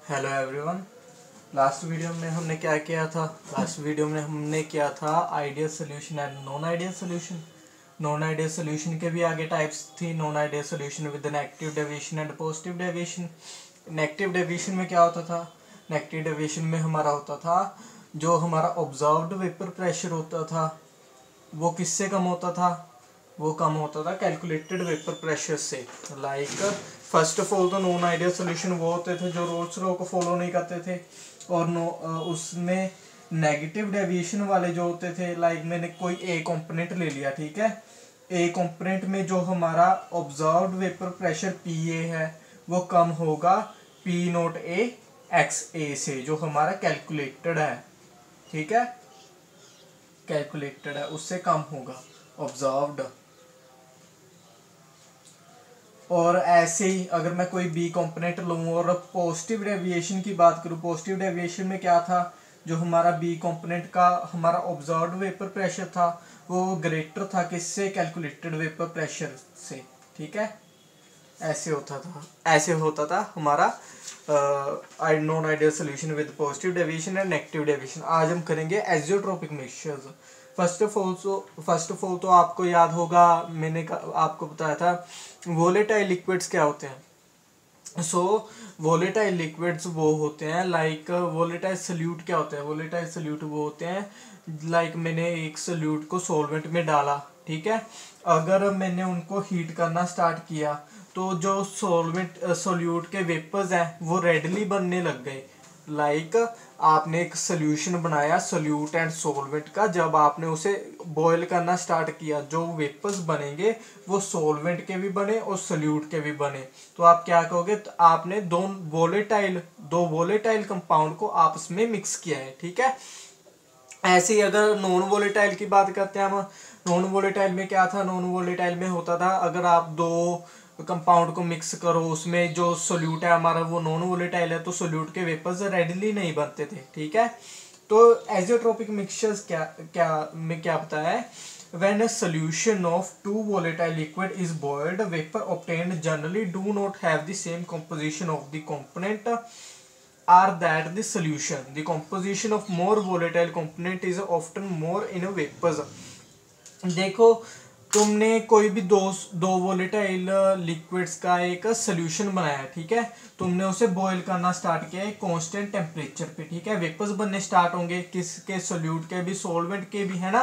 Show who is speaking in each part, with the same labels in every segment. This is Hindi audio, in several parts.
Speaker 1: Hello everyone. लास्ट वीडियो में हमने क्या किया था? लास्ट वीडियो में हमने किया था ideal solution and non ideal solution. Non ideal solution के भी आगे टाइप्स थी। Non ideal solution with negative deviation and positive deviation. Negative deviation में क्या होता था? नेगेटिव डेविएशन में हमारा होता था जो हमारा ऑब्जर्व्ड वेपर प्रेशर होता था वो किससे कम होता था? वो कम होता था कैलकुलेटेड वेपर प्रेशर से। लाइक फर्स्ट ऑफ ऑल तो नॉन आइडियल सोल्यूशन वो होते थे जो रोल्स लॉ को फॉलो नहीं करते थे, और उसमें नेगेटिव डेविएशन वाले जो होते थे, लाइक मैंने कोई ए कंपोनेंट ले लिया, ठीक है। ए कंपोनेंट में जो हमारा observed vapour pressure P A है वो कम होगा पी नोट ए एक्स ए से, जो हमारा कैलकुलेटेड है, ठीक है, कैलकुलेटेड है, उससे कम होगा ऑब्जर्व्ड। और ऐसे ही अगर मैं कोई बी कंपोनेंट लूँ और पॉजिटिव डेविएशन की बात करूँ, पॉजिटिव डेविएशन में क्या था? जो हमारा बी कंपोनेंट का हमारा ऑब्जर्व्ड वेपर प्रेशर था वो ग्रेटर था किससे? कैलकुलेटेड वेपर प्रेशर से, ठीक है। ऐसे होता था हमारा non ideal solution with positive deviation and negative deviation. आज हम करेंगे एजियोट्रोपिक मिक्सचर्स। फर्स्ट ऑफ ऑल तो आपको याद होगा, मैंने आपको बताया था वोलेटाइल लिक्विड्स क्या होते हैं। वोलेटाइल लिक्विड्स वो होते हैं लाइक वोलेटाइल सल्यूट क्या होते हैं? वोलेटाइल सल्यूट वो होते हैं लाइक मैंने एक सल्यूट को सॉल्वेंट में डाला, ठीक है। अगर मैंने उनको हीट करना स्टार्ट किया तो जो सोल्यूट के वेपर्स हैं वो रेडली बनने लग गए। लाइक आपने एक सोल्यूशन बनाया सोल्यूट एंड सॉल्वेंट का, जब आपने उसे बॉयल करना स्टार्ट किया जो वेपर्स बनेंगे वो सॉल्वेंट के भी बने और सोल्यूट के भी बने। तो आप क्या कहोगे? तो आपने दो वोलेटाइल कंपाउंड को आपस में मिक्स किया है, ठीक है। ऐसे ही अगर नॉन वोलेटाइल की बात करते हैं हम, नॉन वोलेटाइल में क्या था? नॉन वोलेटाइल में होता था अगर आप दो कंपाउंड को मिक्स करो, उसमें जो सोल्यूट है हमारा वो नॉन वोलेटाइल है तो सोल्यूट के वेपर्स रेडली नहीं बनते थे, ठीक है। तो एजियोट्रोपिक मिक्सचर्स क्या बताया है? When a solution of two volatile liquid is boiled, vapor obtained generally do not have the same composition of the component are that the solution. The composition of more volatile component is often more in a vapors. देखो, तुमने कोई भी दो वोलेटाइल लिक्विड्स का एक सोल्यूशन बनाया, ठीक है। तुमने उसे बॉईल करना स्टार्ट किया है कांस्टेंट टेम्परेचर पे, ठीक है। वेपर्स बनने स्टार्ट होंगे किसके? सोल्यूट के भी, सॉल्वेंट के भी, है ना।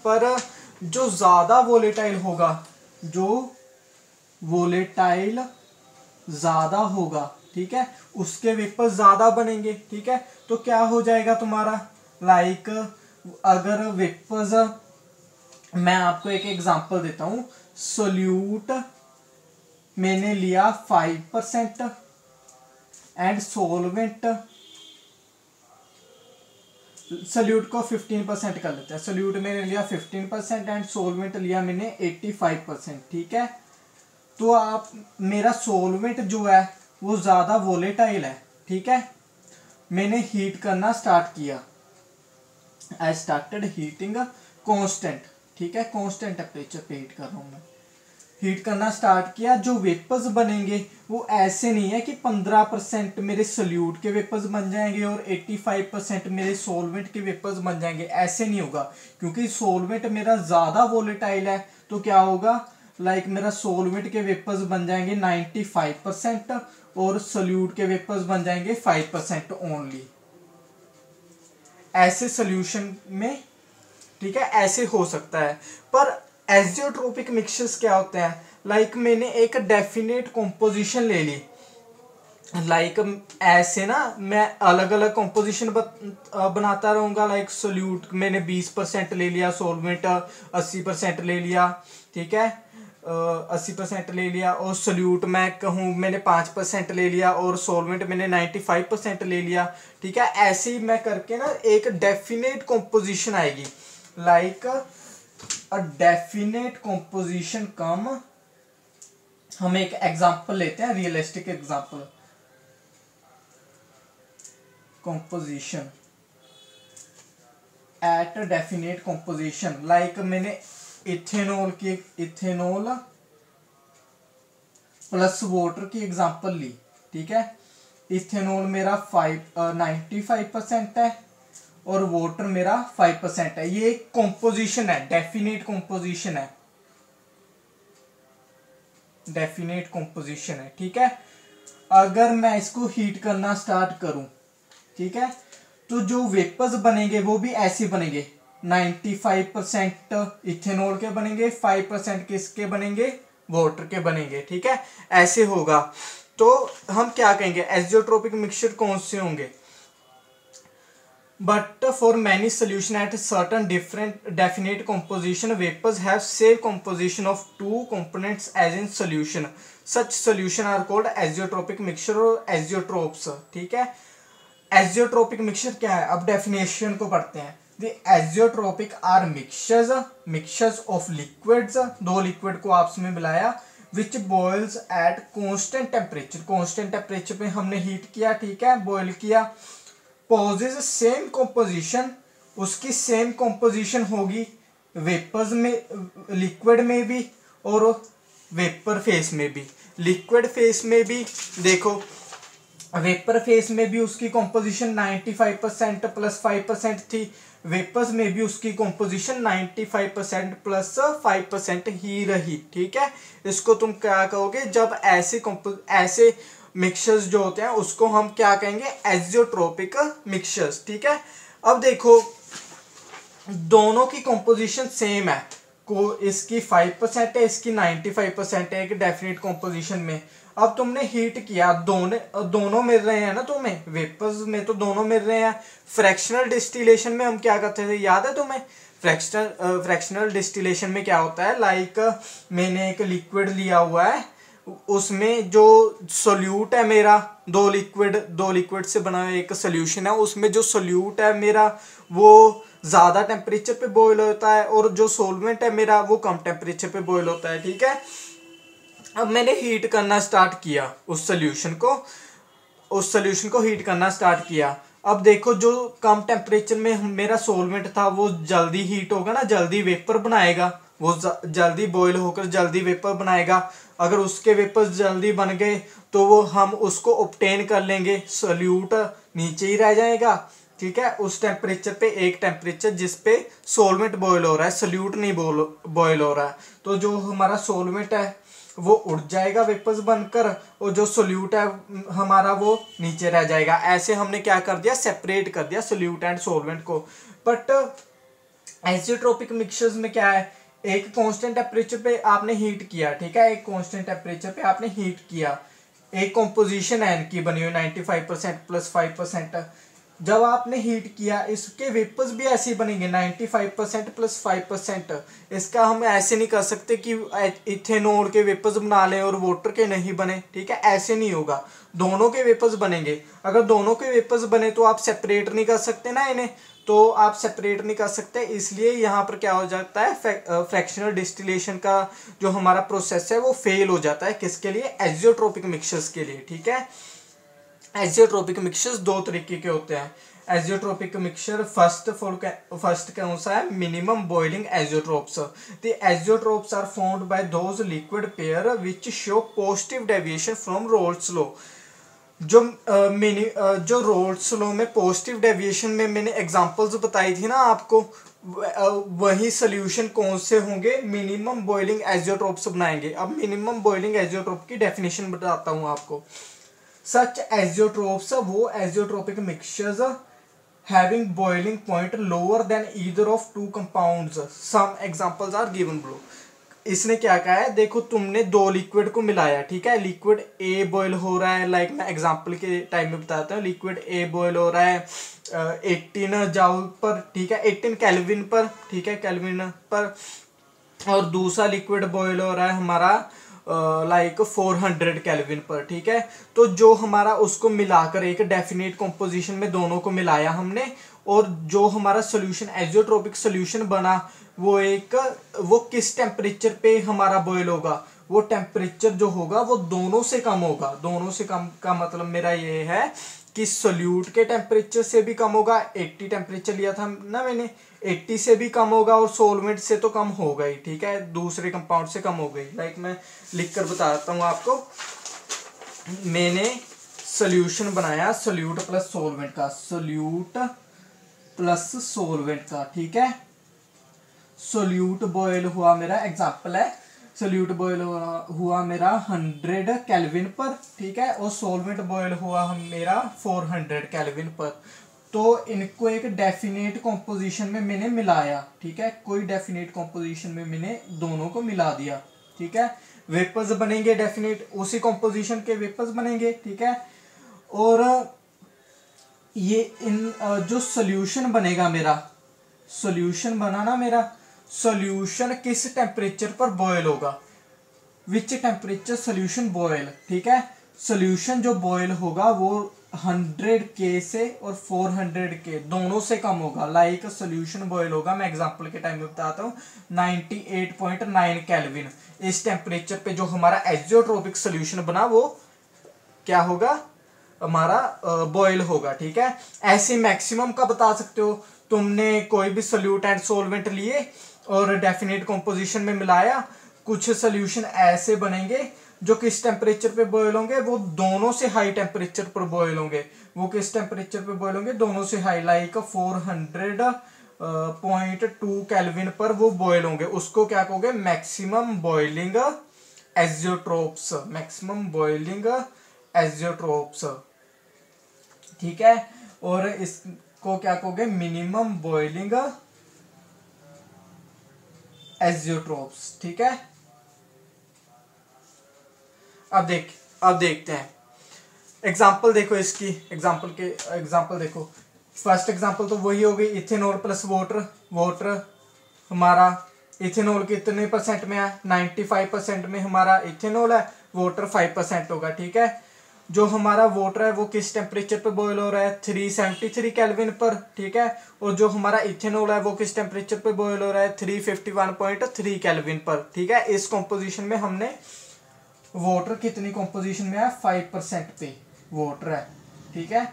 Speaker 1: पर जो ज्यादा वोलेटाइल होगा, जो वोलेटाइल ज्यादा होगा, ठीक है, उसके वेपर्स ज्यादा बनेंगे, ठीक है। तो क्या हो जाएगा तुम्हारा? लाइक अगर वेपर्स, मैं आपको एक एग्जांपल देता हूं। सोल्यूट मैंने लिया 5% एंड सोल्वेंट, सोल्यूट को 15% कर लेते हैं। सोल्यूट मैंने लिया 15% एंड सोल्वेंट लिया मैंने 85%, ठीक है। तो आप मेरा सोल्वेंट जो है वो ज्यादा वोलेटाइल है, ठीक है। मैंने हीट करना स्टार्ट किया, आई स्टार्टेड हीटिंग कांस्टेंट, ठीक है, कांस्टेंट टेम्परेचर पे हीट कर रहा हूं मैं। हीट करना स्टार्ट किया, जो वेपर्स बनेंगे वो ऐसे नहीं है कि 15% मेरे सोल्यूट के वेपर्स बन जाएंगे और 85% मेरे सॉल्वेंट के वेपर्स बन जाएंगे, ऐसे नहीं होगा। क्योंकि सॉल्वेंट मेरा ज्यादा वोलेटाइल है तो क्या होगा? लाइक मेरा सॉल्वेंट के वेपर्स बन जाएंगे 95% और सोल्यूट के वेपर्स बन जाएंगे 5% ओनली, ऐसे सोल्यूशन में, ठीक है, ऐसे हो सकता है। पर एजियोट्रोपिक मिक्सचर्स क्या होते हैं? लाइक मैंने एक डेफिनेट कॉम्पोजिशन ले ली, लाइक ऐसे ना मैं अलग अलग कॉम्पोजिशन बनाता रहूंगा। लाइक सोल्यूट मैंने 20% ले लिया, सॉल्वेंट 80% ले लिया, ठीक है, 80% ले लिया, और सोल्यूट मैं कहूँ मैंने 5% ले लिया और सॉल्वेंट मैंने 95% ले लिया, ठीक है। ऐसे ही मैं करके ना एक डेफिनेट कॉम्पोजिशन आएगी, लाइक अ डेफिनेट कॉम्पोजिशन कम। हम एक एग्जांपल लेते हैं, realistic example. Composition at definite composition, like मैंने इथेनॉल प्लस वाटर की एग्जांपल ली, ठीक है। इथेनॉल मेरा 95% है और वाटर मेरा 5% है। ये कॉम्पोजिशन है, डेफिनेट कॉम्पोजिशन है, डेफिनेट कॉम्पोजिशन है, ठीक है। अगर मैं इसको हीट करना स्टार्ट करूं, ठीक है, तो जो वेपर्स बनेंगे वो भी ऐसे बनेंगे, 95% इथेनॉल के बनेंगे, 5% किसके बनेंगे, वाटर के बनेंगे, ठीक है, ऐसे होगा। तो हम क्या कहेंगे, एज़ोट्रोपिक मिक्सचर कौन से होंगे, but for many solution at certain different definite composition vapors have same composition of two components as in solution, such solution are called azeotropic mixture और azeotropes, ठीक है। azeotropic mixture क्या है, अब definition को पढ़ते हैं। the azeotropic are mixtures of liquids, दो liquid को आपस में मिलाया, which boils at constant temperature पे हमने heat किया, ठीक है, boil किया, पॉजेज सेम कॉम्पोजिशन, उसकी सेम कॉम्पोजिशन होगी वेपर्स में, लिक्विड में भी और वेपर फेस में भी। लिक्विड फेस में भी देखो, वेपर फेस में भी उसकी कॉम्पोजिशन 95% प्लस 5% थी, वेपर्स में भी उसकी कॉम्पोजिशन 95% प्लस 5% ही रही, ठीक है। इसको तुम क्या कहोगे, जब ऐसे मिक्सचर्स जो होते हैं उसको हम क्या कहेंगे, एज़ोट्रोपिक मिक्सचर्स, ठीक है। अब देखो दोनों की कंपोजिशन सेम है, को इसकी 5% है, इसकी 95% है, एक डेफिनेट कंपोजिशन में। अब तुमने हीट किया, दोनों मिल रहे हैं ना तुम्हें, वेपर्स में तो दोनों मिल रहे हैं। फ्रैक्शनल डिस्टिलेशन में हम क्या करते थे, याद है तुम्हें, फ्रैक्शनल डिस्टिलेशन में क्या होता है, लाइक मैंने एक लिक्विड लिया हुआ है, उसमें जो सोल्यूट है मेरा, दो लिक्विड से बना एक सोल्यूशन है, उसमें जो सोल्यूट है मेरा वो ज़्यादा टेम्परेचर पे बॉयल होता है और जो सोलवेंट है मेरा वो कम टेम्परेचर पे बॉयल होता है, ठीक है। अब मैंने हीट करना स्टार्ट किया उस सोल्यूशन को हीट करना स्टार्ट किया। अब देखो जो कम टेम्परेचर में मेरा सोलवेंट था वो जल्दी हीट होगा ना, जल्दी वेपर बनाएगा, वो जल्दी बॉयल होकर जल्दी वेपर बनाएगा। अगर उसके वेपर्स जल्दी बन गए तो वो हम उसको ऑब्टेन कर लेंगे, सोल्यूट नीचे ही रह जाएगा, ठीक है, उस टेम्परेचर पे, एक टेम्परेचर जिस पे सोलवेंट बॉयल हो रहा है, सोल्यूट नहीं बॉयल हो रहा है। तो जो हमारा सोलवेंट है वो उड़ जाएगा वेपर्स बनकर और जो सोल्यूट है हमारा वो नीचे रह जाएगा। ऐसे हमने क्या कर दिया, सेपरेट कर दिया सोल्यूट एंड सोलवेंट को। बट एज़ोट्रोपिक मिक्सचर्स में क्या है, एक कांस्टेंट टेम्परेचर पे आपने हीट किया, ठीक है, एक कांस्टेंट टेम्परेचर पे आपने हीट किया, एक कंपोजिशन है इनकी बनी हुई 95% प्लस 5%। जब आपने हीट किया इसके वेपर्स भी ऐसे ही बनेंगे 95% प्लस 5%। इसका हम ऐसे नहीं कर सकते कि इथेनॉल के वेपर्स बना लें और वाटर के नहीं बने, ठीक है, ऐसे नहीं होगा, दोनों के वेपर्स बनेंगे। अगर दोनों के वेपर्स बने तो आप सेपरेट नहीं कर सकते ना इन्हें, तो आप सेपरेट नहीं कर सकते, इसलिए यहाँ पर क्या हो जाता है, फ्रैक्शनल डिस्टिलेशन का जो हमारा प्रोसेस है वो फेल हो जाता है, किसके लिए, एज़ोट्रोपिक मिक्सचर्स के लिए, ठीक है। एज़ोट्रोपिक मिक्सचर्स दो तरीके के होते हैं। एज़ोट्रोपिक मिक्सचर फर्स्ट कौन सा है, minimum boiling azeotropes. The azeotropes are found by those liquid pair which show positive deviation from Raoult's law. जो रोल्स लॉ में पॉजिटिव डेविएशन में मैंने एग्जांपल्स बताई थी ना आपको, वही सोल्यूशन कौन से होंगे, मिनिमम बॉइलिंग एज़ोट्रोप्स बनाएंगे। अब मिनिमम बॉइलिंग एज़ोट्रोप की डेफिनेशन बताता हूँ आपको। Such azeotropes, वो azeotropic mixtures having boiling point lower than either of two compounds. Some examples are given below. इसने क्या कहा है, देखो तुमने दो लिक्विड को मिलाया, ठीक है, लिक्विड ए बॉयल हो रहा है, लाइक मैं एग्जांपल के टाइम में बताता हूँ, लिक्विड ए बॉयल हो रहा है 18 जूल पर, ठीक है, 18 केल्विन पर, ठीक है, केल्विन पर, और दूसरा लिक्विड बॉयल हो रहा है हमारा लाइक 400 केल्विन पर, ठीक है। तो जो हमारा उसको मिलाकर एक डेफिनेट कॉम्पोजिशन में दोनों को मिलाया हमने, और जो हमारा सोल्यूशन एज़ोट्रोपिक सोल्यूशन बना वो किस टेम्परेचर पे हमारा बॉयल होगा, वो टेम्परेचर जो होगा वो दोनों से कम होगा। दोनों से कम का मतलब मेरा ये है कि सोल्यूट के टेम्परेचर से भी कम होगा, 80 टेम्परेचर लिया था ना मैंने, 80 से भी कम होगा, और सोलवेंट से तो कम होगा ही, ठीक है, दूसरे कंपाउंड से कम हो गई। लाइक मैं लिख कर बताता हूँ आपको, मैंने सोल्यूशन बनाया सोल्यूट प्लस सोलवेंट का, सोल्यूट प्लस सोलवेंट का, ठीक है। सोल्यूट बॉयल हुआ मेरा, एग्जांपल है, सोल्यूट बॉयल हुआ मेरा 100 केल्विन पर, ठीक है, और सोलवेंट बॉयल हुआ मेरा 400 केल्विन पर। तो इनको एक डेफिनेट कॉम्पोजिशन में मैंने मिलाया, ठीक है, कोई डेफिनेट कॉम्पोजिशन में मैंने दोनों को मिला दिया, ठीक है। वेपर्स बनेंगे डेफिनेट, उसी कॉम्पोजिशन के वेपर्स बनेंगे, ठीक है। और ये इन जो सोल्यूशन बनेगा मेरा, सोल्यूशन बना ना मेरा, सोल्यूशन किस टेम्परेचर पर बॉयल होगा, विच टेम्परेचर सोल्यूशन बॉयल, ठीक है। सोल्यूशन जो बॉयल होगा वो 100K से और 400K दोनों से कम होगा। लाइक सोल्यूशन बॉयल होगा, मैं एग्जांपल के टाइम में बताता हूँ, 98.9 केल्विन। इस टेम्परेचर पे जो हमारा एजियोट्रोपिक सोल्यूशन बना वो क्या होगा, हमारा बॉयल होगा, ठीक है। ऐसे मैक्सिमम का बता सकते हो, तुमने कोई भी सोल्यूट एंड सोलवेंट लिए और डेफिनेट कॉम्पोजिशन में मिलाया, कुछ सोल्यूशन ऐसे बनेंगे जो किस टेम्परेचर पे बॉयल होंगे, वो दोनों से हाई टेम्परेचर पर बॉयल होंगे। वो किस टेम्परेचर पे बॉयल होंगे, दोनों से हाई, लाइक 400.2 केल्विन पर वो बॉयल होंगे। उसको क्या कहोगे, maximum boiling azeotropes, maximum boiling azeotropes, ठीक है। और इसको क्या कहोगे, मिनिमम बॉइलिंग एजियोट्रोप्स, ठीक है। अब देखते हैं एग्जाम्पल, देखो इसकी एग्जाम्पल देखो। फर्स्ट एग्जाम्पल तो वही हो गई, इथेनॉल प्लस वाटर हमारा इथेनॉल कितने परसेंट में है, 95% में हमारा इथेनॉल है, वाटर 5% होगा, ठीक है। जो हमारा वाटर है वो किस टेम्परेचर पे बॉयल हो रहा है, 373 केल्विन पर, ठीक है। और जो हमारा इथेनॉल है वो किस टेम्परेचर पे बॉयल हो रहा है, 351.3 केल्विन पर, ठीक है। इस कॉम्पोजिशन में हमने वाटर कितनी कॉम्पोजिशन में है, 5% पे वाटर है, ठीक है।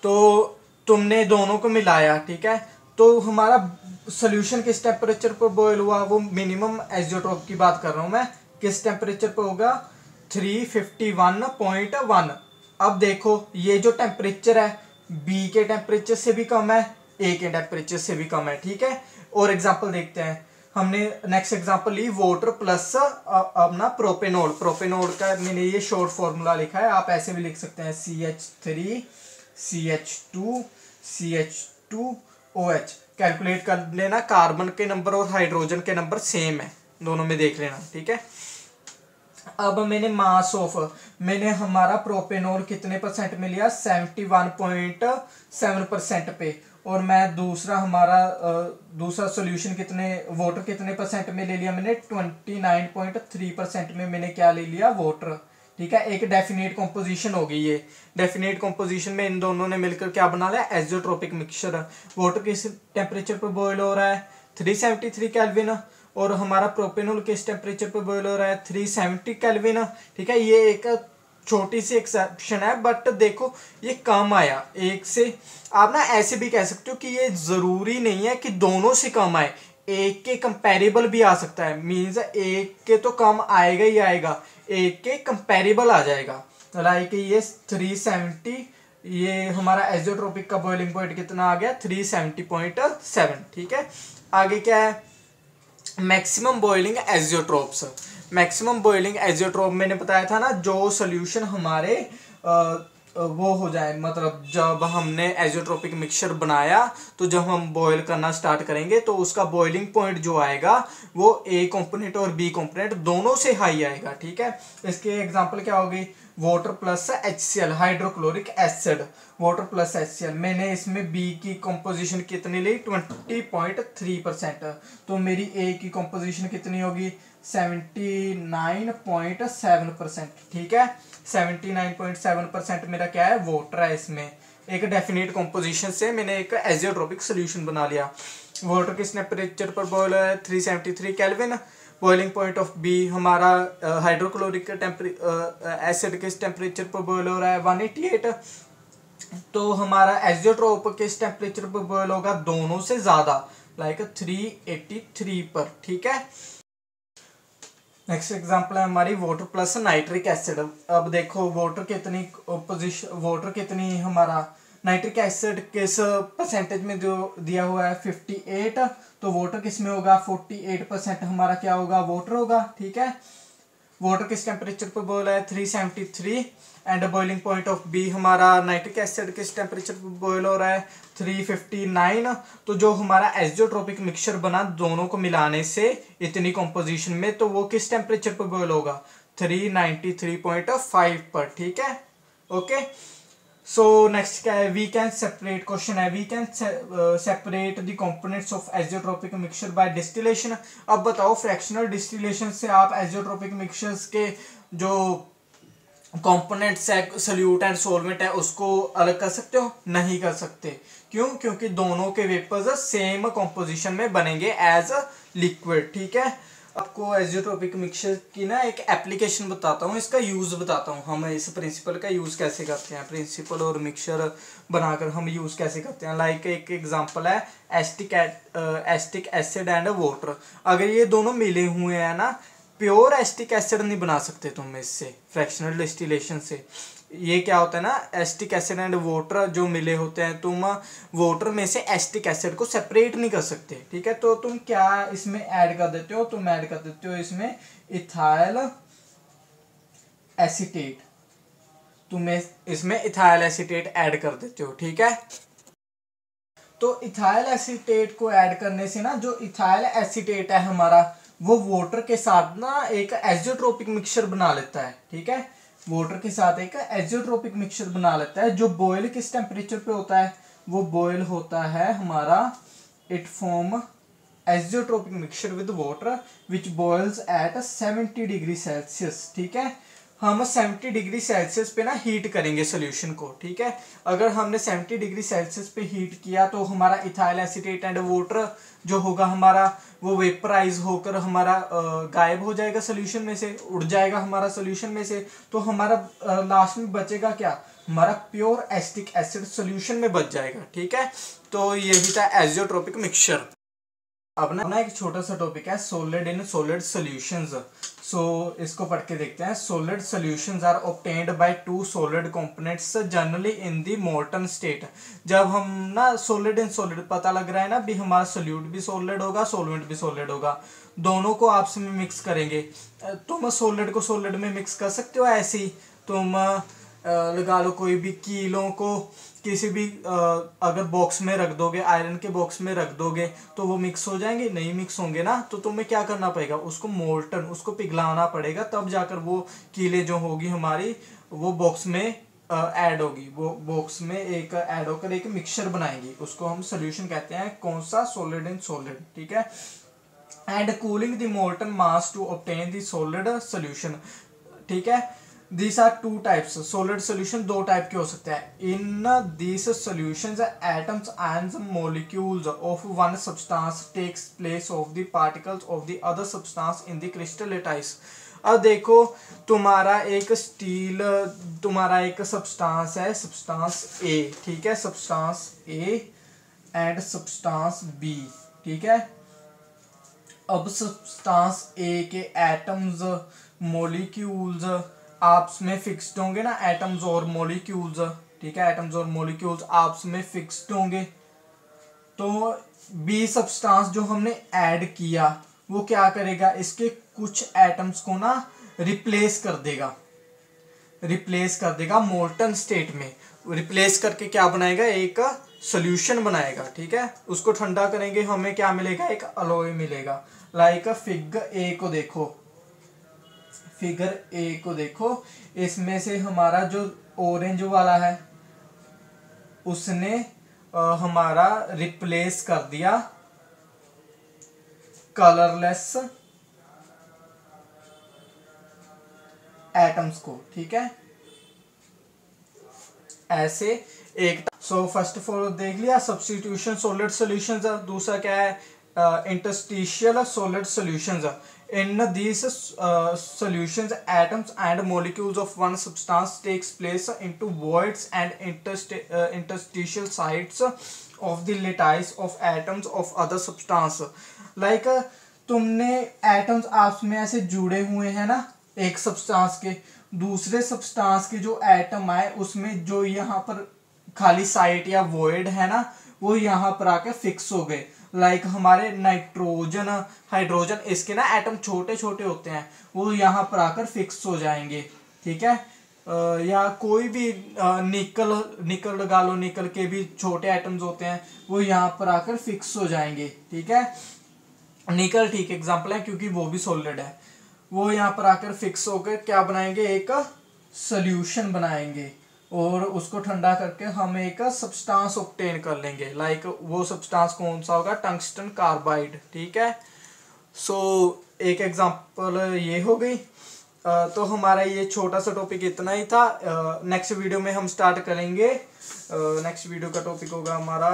Speaker 1: तो तुमने दोनों को मिलाया, ठीक है, तो हमारा सोल्यूशन किस टेम्परेचर पर बॉयल हुआ, वो मिनिमम एजियोट्रोप की बात कर रहा हूं मैं, किस टेम्परेचर पर होगा, 351.1। अब देखो ये जो टेम्परेचर है बी के टेम्परेचर से भी कम है, ए के टेम्परेचर से भी कम है, ठीक है। और एग्जांपल देखते हैं, हमने नेक्स्ट एग्जांपल ली वाटर प्लस अपना प्रोपेनॉल। प्रोपेनॉल का मैंने ये शॉर्ट फॉर्मूला लिखा है, आप ऐसे भी लिख सकते हैं, CH3 CH2 CH2OH। कैलकुलेट कर लेना, कार्बन के नंबर और हाइड्रोजन के नंबर सेम है, दोनों में देख लेना, ठीक है। अब मैंने हमारा प्रोपेनॉल कितने परसेंट में लिया, 71.7% पे, और मैं दूसरा सॉल्यूशन वाटर कितने परसेंट में ले लिया मैंने, 29.3% में मैंने क्या ले लिया, वाटर, ठीक है। एक डेफिनेट कॉम्पोजिशन हो गई, ये डेफिनेट कॉम्पोजिशन में इन दोनों ने मिलकर क्या बना लिया, एजियोट्रोपिक मिक्सचर। वाटर किस टेम्परेचर पर बॉयल हो रहा है, 373 केल्विन, और हमारा प्रोपेनॉल किस टेम्परेचर पर बॉयल हो रहा है, 370 केल्विन, ठीक है। ये एक छोटी सी एक्सेप्शन है, बट देखो ये कम आया एक से। आप ना ऐसे भी कह सकते हो कि ये जरूरी नहीं है कि दोनों से कम आए, एक के कंपैरेबल भी आ सकता है, मींस एक के तो कम आएगा ही आएगा, एक के कंपैरेबल आ जाएगा। लाइक ये 370, ये हमारा एजियोट्रोपिक का बॉइलिंग पॉइंट कितना आ गया, 370.7, ठीक है। आगे क्या है, maximum boiling azeotropes. Maximum boiling azeotrope मैंने बताया था ना, जो सोल्यूशन हमारे वो हो जाए, मतलब जब हमने एजियोट्रोपिक मिक्सचर बनाया तो जब हम बॉयल करना स्टार्ट करेंगे तो उसका बॉइलिंग पॉइंट जो आएगा वो ए कंपोनेंट और बी कंपोनेंट दोनों से हाई आएगा, ठीक है। इसके एग्जांपल क्या होगी, water plus HCl hydrochloric acid, water plus HCl। मैंने इसमें बी की कंपोजिशन कितनी ली, 20.3%, तो मेरी ए की कंपोजिशन कितनी होगी, 79.7%, ठीक है। 79.7% मेरा क्या है, वाटर है। इसमें एक डेफिनेट कंपोजिशन से मैंने एक एजियोट्रोपिक सोल्यूशन बना लिया। वाटर किस टेम्परेचर पर बॉयल है, 373 kelvin. Boiling point of B हमारा हाइड्रोक्लोरिक एसिड किस टेम्परेचर पर बॉयल हो रहा है, 188। तो हमारा एजियोट्रोप किस टेम्परेचर पर बॉयल होगा, दोनों से ज्यादा, लाइक 383 पर, ठीक है। नेक्स्ट एग्जांपल है हमारी वाटर प्लस नाइट्रिक एसिड। अब देखो वाटर कितनी हमारा नाइट्रिक एसिड किस परसेंटेज में जो दिया हुआ है 58, तो वाटर किस में होगा 48% हमारा क्या होगा वाटर होगा। ठीक है, वाटर किस टेम्परेचर पर बॉयल है 373 and boiling point of B हमारा नाइट्रिक एसिड किस टेम्परेचर पर बॉयल हो रहा है 359। तो जो हमारा एज़ोट्रोपिक मिक्सचर बना दोनों को मिलाने से इतनी कॉम्पोजिशन में, तो वो किस टेम्परेचर पर बॉयल होगा 393.5 पर। ठीक है, ओके। सो नेक्स्ट क्या है, वी कैन सेपरेट, क्वेश्चन है we can separate the components of azeotropic mixture by distillation. अब बताओ फ्रैक्शनल डिस्टिलेशन से आप एज़ोट्रोपिक मिक्सचर्स के जो कंपोनेंट्स है सोल्यूट एंड सॉल्वेंट है उसको अलग कर सकते हो? नहीं कर सकते। क्यों? क्योंकि दोनों के वेपर्स सेम कंपोजिशन में बनेंगे एज अ लिक्विड। ठीक है, आपको एज़ोट्रोपिक मिक्सचर की ना एक एप्लीकेशन बताता हूँ, इसका यूज़ बताता हूँ, हम इस प्रिंसिपल का यूज़ कैसे करते हैं, प्रिंसिपल और मिक्सचर बनाकर हम यूज़ कैसे करते हैं। लाइक एक एग्जांपल है एस्टिक एसिड एंड वाटर। अगर ये दोनों मिले हुए हैं ना, प्योर एस्टिक एसिड नहीं बना सकते तुम इससे फ्रैक्शनल डिस्टिलेशन से। ये क्या होता है ना, एस्टिक एसिड एंड वाटर जो मिले होते हैं, तुम वाटर में से एस्टिक एसिड को सेपरेट नहीं कर सकते। ठीक है, तो तुम क्या इसमें ऐड कर देते हो, तुम ऐड कर देते हो इसमें इथाइल एसीटेट, तुम इसमें इथाइल एसीटेट ऐड कर देते हो। ठीक है, तो इथाइल एसीटेट को ऐड करने से ना जो इथाइल एसीटेट है हमारा वो वाटर के साथ ना एक एज़ोट्रोपिक मिक्सचर बना लेता है। ठीक है, वाटर के साथ एक एज़ोट्रोपिक मिक्सचर बना लेता है। जो बॉयल किस टेम्परेचर पे होता है, वो बॉयल होता है हमारा, it form azeotropic mixture with water which boils at 70 degree Celsius. ठीक है, हम 70 डिग्री सेल्सियस पे ना हीट करेंगे सोल्यूशन को। ठीक है, अगर हमने 70 डिग्री सेल्सियस पे हीट किया तो हमारा इथाइल एसीटेट एंड वाटर जो होगा हमारा वो वेपराइज होकर हमारा गायब हो जाएगा सोल्यूशन में से, उड़ जाएगा हमारा सोल्यूशन में से। तो हमारा लास्ट में बचेगा क्या, हमारा प्योर एस्टिक एसिड सोल्यूशन में बच जाएगा। ठीक है, तो यही था एज़ोट्रोपिक मिक्सचर। अब ना एक छोटा सा टॉपिक है solid in solid solutions. So इसको पढ़ के देखते हैं। Solid solutions are obtained by two solid components generally in the molten state. जब हम ना सॉलिड इन सॉलिड पता लग रहा है ना भी हमारा सोल्यूट भी सॉलिड होगा सॉल्वेंट भी सॉलिड होगा, दोनों को आपस में मिक्स करेंगे। तुम सॉलिड को सॉलिड में मिक्स कर सकते हो ऐसे ही, तुम लगा लो कोई भी कीलों को किसी भी अगर बॉक्स में रख दोगे, आयरन के बॉक्स में रख दोगे तो वो मिक्स हो जाएंगे? नहीं मिक्स होंगे ना। तो तुम्हें क्या करना पड़ेगा, उसको मोल्टन, उसको पिघलाना पड़ेगा, तब जाकर वो कीले जो होगी हमारी वो बॉक्स में ऐड होगी, वो बॉक्स में एक ऐड होकर एक मिक्सचर बनाएंगी। उसको हम सोल्यूशन कहते हैं, कौन सा, सॉलिड इन सॉलिड। ठीक है, and cooling the molten mass to obtain the solid solution. ठीक है, these are two types, solid solution दो टाइप के हो सकते हैं। in these solutions atoms and molecules of one substance takes place of the particles of the other substance in the crystallize। अब देखो तुम्हारा एक स्टील, तुम्हारा एक सब्सटेंस है, सब्सटेंस ए। ठीक है, substance A and substance B. ठीक है, अब सब्सटेंस ए के एटम्स मॉलिक्यूल्स आपस में फिक्स्ड होंगे ना, एटम्स और मॉलिक्यूल्स। ठीक है, एटम्स और मॉलिक्यूल्स आपस में फिक्स्ड होंगे। तो बी सब्सटेंस जो हमने ऐड किया वो क्या करेगा, इसके कुछ एटम्स को ना रिप्लेस कर देगा मोल्टन स्टेट में। रिप्लेस करके क्या बनाएगा, एक सोल्यूशन बनाएगा। ठीक है, उसको ठंडा करेंगे, हमें क्या मिलेगा, एक अलॉय मिलेगा। लाइक फिगर ए को देखो, फिगर ए को देखो, इसमें से हमारा जो ऑरेंज वाला है उसने हमारा रिप्लेस कर दिया कलरलेस एटम्स को। ठीक है, ऐसे एक। सो फर्स्ट ऑफ ऑल देख लिया सब्स्टिट्यूशन सॉलिड सॉल्यूशंस। दूसरा क्या है, interstitial solid solutions. In these solutions, atoms and molecules of one substance takes place into voids and interstitial sites of the lattice of atoms of other substance. Like तुमने एटम्स आपस में ऐसे जुड़े हुए हैं ना, एक सब्सटेंस के दूसरे सब्सटेंस के जो एटम आए उसमें जो यहाँ पर खाली साइट या वॉइड है ना, वो यहाँ पर आके फिक्स हो गए। लाइक हमारे नाइट्रोजन, हाइड्रोजन, इसके ना एटम छोटे छोटे होते हैं, वो यहाँ पर आकर फिक्स हो जाएंगे। ठीक है। या कोई भी निकल लगा लो, निकल के भी छोटे एटम्स होते हैं, वो यहाँ पर आकर फिक्स हो जाएंगे। ठीक है। निकल ठीक एग्जांपल है क्योंकि वो भी सॉलिड है। वो यहाँ पर आकर फिक्स होकर क्या बनाएंगे, एक सोल्यूशन बनाएंगे और उसको ठंडा करके हम एक सब्सटेंस ऑब्टेन कर लेंगे। लाइक वो सब्सटेंस कौन सा होगा, टंगस्टन कार्बाइड। ठीक है। सो एक एग्जांपल ये हो गई। तो हमारा ये छोटा सा टॉपिक इतना ही था। नेक्स्ट वीडियो में हम स्टार्ट करेंगे। नेक्स्ट वीडियो का टॉपिक होगा हमारा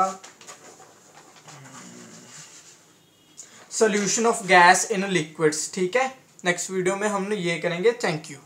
Speaker 1: solution of gas in liquids. ठीक है। नेक्स्ट वीडियो में हम ये करेंगे। Thank you.